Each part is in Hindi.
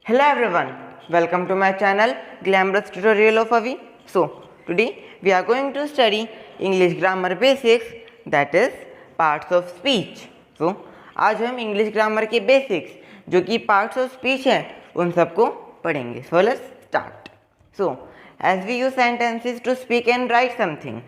Hello everyone, welcome to my channel Glamorous Tutorial of Avi. So today we are going to study English grammar basics, that is parts of speech. So आज हम इंग्लिश ग्रामर के बेसिक्स जो कि पार्ट्स ऑफ स्पीच हैं उन सबको पढ़ेंगे. So let's start. So as we use sentences to speak and write something,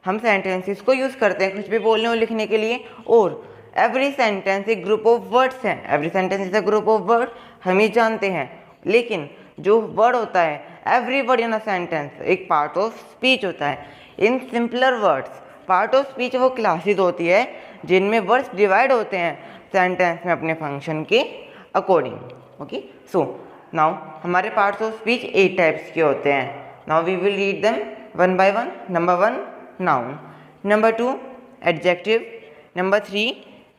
हम sentences को यूज़ करते हैं कुछ भी बोलने और लिखने के लिए, और एवरी सेंटेंस एक ग्रुप ऑफ वर्ड्स हैं. Every sentence is a group of word, हम ये जानते हैं. लेकिन जो वर्ड होता है, every word in a sentence एक पार्ट ऑफ स्पीच होता है. In simpler words, part of speech वो क्लासेस होती है जिनमें वर्ड्स डिवाइड होते हैं सेंटेंस में अपने फंक्शन के अकॉर्डिंग. ओके, सो नाउ हमारे पार्ट्स ऑफ स्पीच 8 टाइप्स के होते हैं. Now we will read them one by one. Number 1 noun, number 2 adjective, number 3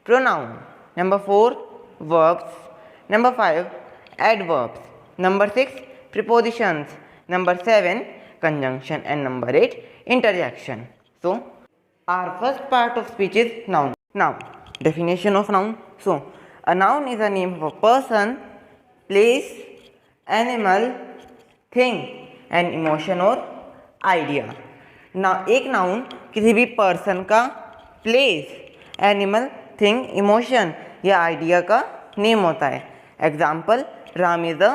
pronoun, number 4 verbs, number 5 adverbs, number 6 prepositions, number 7 conjunction, and number 8 interjection. So our first part of speech is noun. Now definition of noun. So a noun is a name of a person, place, animal, thing, and emotion or idea. Now एक noun किसी भी person का, place, animal, थिंग, इमोशन या आइडिया का नेम होता है. Example, Ram is a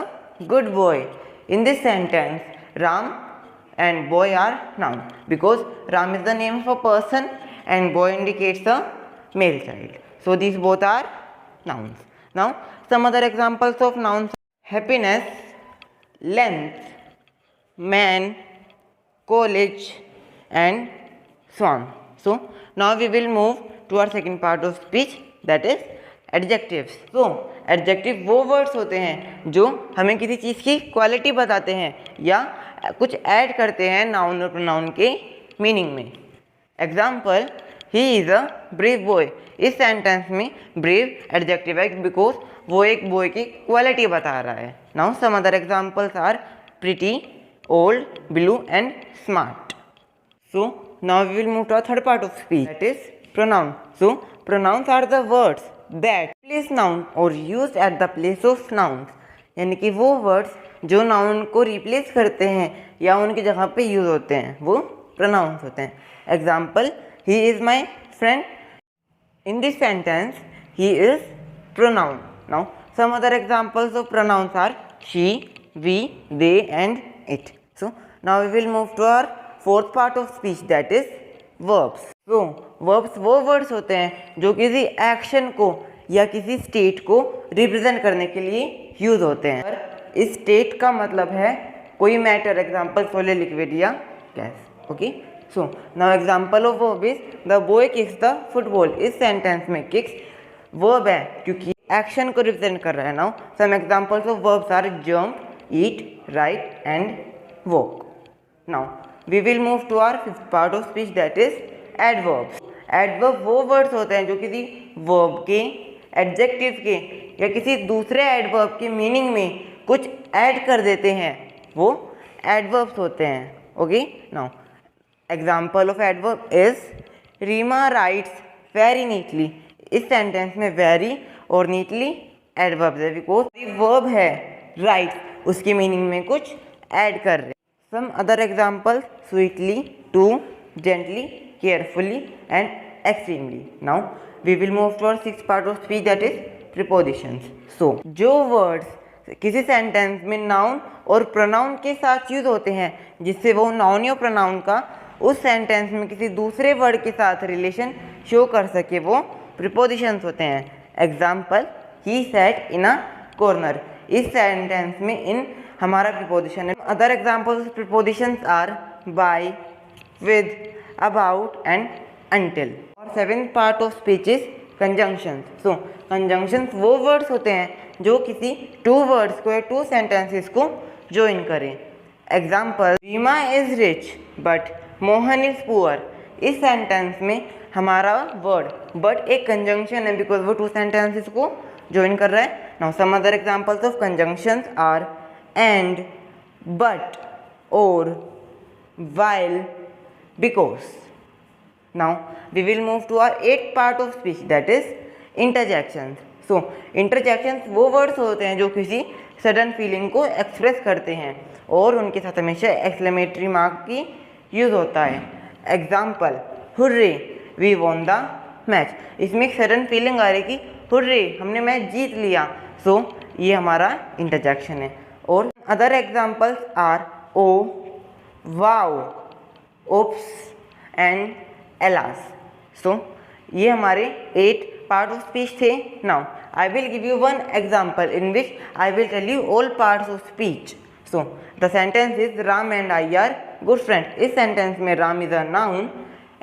good boy. In this sentence Ram and boy are noun because Ram is the name of a person and boy indicates a male child. So this both are nouns. Now some other examples of nouns: happiness, length, man, college, and son. So now we will move to our second part of speech, that is adjectives. So adjective वो words होते हैं जो हमें किसी चीज़ की क्वालिटी बताते हैं या कुछ ऐड करते हैं नाउन और प्रोनाउन के मीनिंग में. Example, he is a brave boy. इस सेंटेंस में ब्रेव एडजेक्टिव है बिकॉज वो एक बॉय की क्वालिटी बता रहा है. Now some other examples are pretty, old, blue, and smart. So now we will move to a third part of speech, that is pronoun. So pronouns are the words that replace noun or used at the place of nouns. यानी कि वो words जो noun को replace करते हैं या उनकी जगह पे यूज होते हैं वो pronouns होते हैं. Example, he is my friend. In this sentence he is pronoun. Now some other examples of pronouns are she, we, they, and it. So now we will move to our fourth part of speech, that is verbs. So verbs वो वर्ड्स होते हैं जो किसी एक्शन को या किसी स्टेट को रिप्रेजेंट करने के लिए यूज होते हैं. इस स्टेट का मतलब है कोई मैटर. एग्जांपल, सॉलिड, लिक्विड या gas. Okay, so now example of verb is the boy kicks the football. इस सेंटेंस में किक्स वर्ब है क्योंकि एक्शन को रिप्रेजेंट कर रहा है. Now some examples of verbs are jump, eat, write, and walk. Now we will move to our fifth part of speech, that is adverbs. Adverb वो वर्ड्स होते हैं जो किसी वर्ब के, एडजेक्टिव के या किसी दूसरे एडवर्ब के मीनिंग में कुछ ऐड कर देते हैं, वो एडवर्ब्स होते हैं. Okay, now example of adverb is Reema writes very neatly. इस सेंटेंस में वेरी और नीटली एडवर्ब्स है बिकॉज वर्ब है राइट, उसके मीनिंग में कुछ ऐड कर रहे हैं. Some other example, sweetly, too, gently, carefully, and extremely. Now we will move to our sixth part of speech, that is prepositions. So जो words किसी सेंटेंस में नाउन और प्रोनाउन के साथ यूज होते हैं जिससे वो नाउन या प्रोनाउन का उस सेंटेंस में किसी दूसरे वर्ड के साथ रिलेशन शो कर सके, वो प्रीपोजिशंस होते हैं. Example, he sat in a corner. इस सेंटेंस में इन हमारा प्रीपोजिशन है. Other examples prepositions are by, with, about, and until. और seventh part of speech is conjunctions. So conjunctions वो वर्ड्स होते हैं जो किसी टू वर्ड्स को या टू सेंटेंसेस को ज्वाइन करें. Example, Reema is rich but Mohan is poor. इस सेंटेंस में हमारा वर्ड बट एक कंजंक्शन है बिकॉज वो टू सेंटेंसेस को ज्वाइन कर रहा है. Now some other examples of conjunctions are and, but, or, while, because. Now we will move to our eighth part of speech, that is interjections. So interjections वो words होते हैं जो किसी सडन फीलिंग को एक्सप्रेस करते हैं और उनके साथ हमेशा एक्सक्लेमेटरी मार्क की यूज़ होता है। Example, hurray we won the match. इसमें एक सडन फीलिंग आ रही कि हुर्रे हमने मैच जीत लिया, सो ये हमारा इंटरजेक्शन है। और other examples are oh, wow, oops and alas. So ये हमारे 8 पार्ट ऑफ स्पीच थे। Now I will give you one example in which I will tell you all parts of speech. So the sentence is Ram and I are good friend. इस सेंटेंस में Ram is a noun,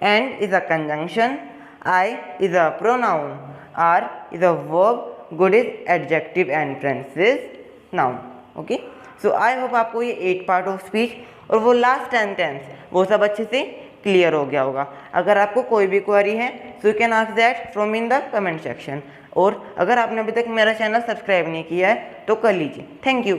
and is a conjunction, I is a pronoun, are is a verb, good is adjective and friends is noun. Okay, so I hope आपको ये 8 पार्ट ऑफ स्पीच और वो लास्ट सेंटेंस वो सब अच्छे से क्लियर हो गया होगा। अगर आपको कोई भी क्वेरी है so you can ask that from in the comment section. और अगर आपने अभी तक मेरा चैनल सब्सक्राइब नहीं किया है तो कर लीजिए। Thank you.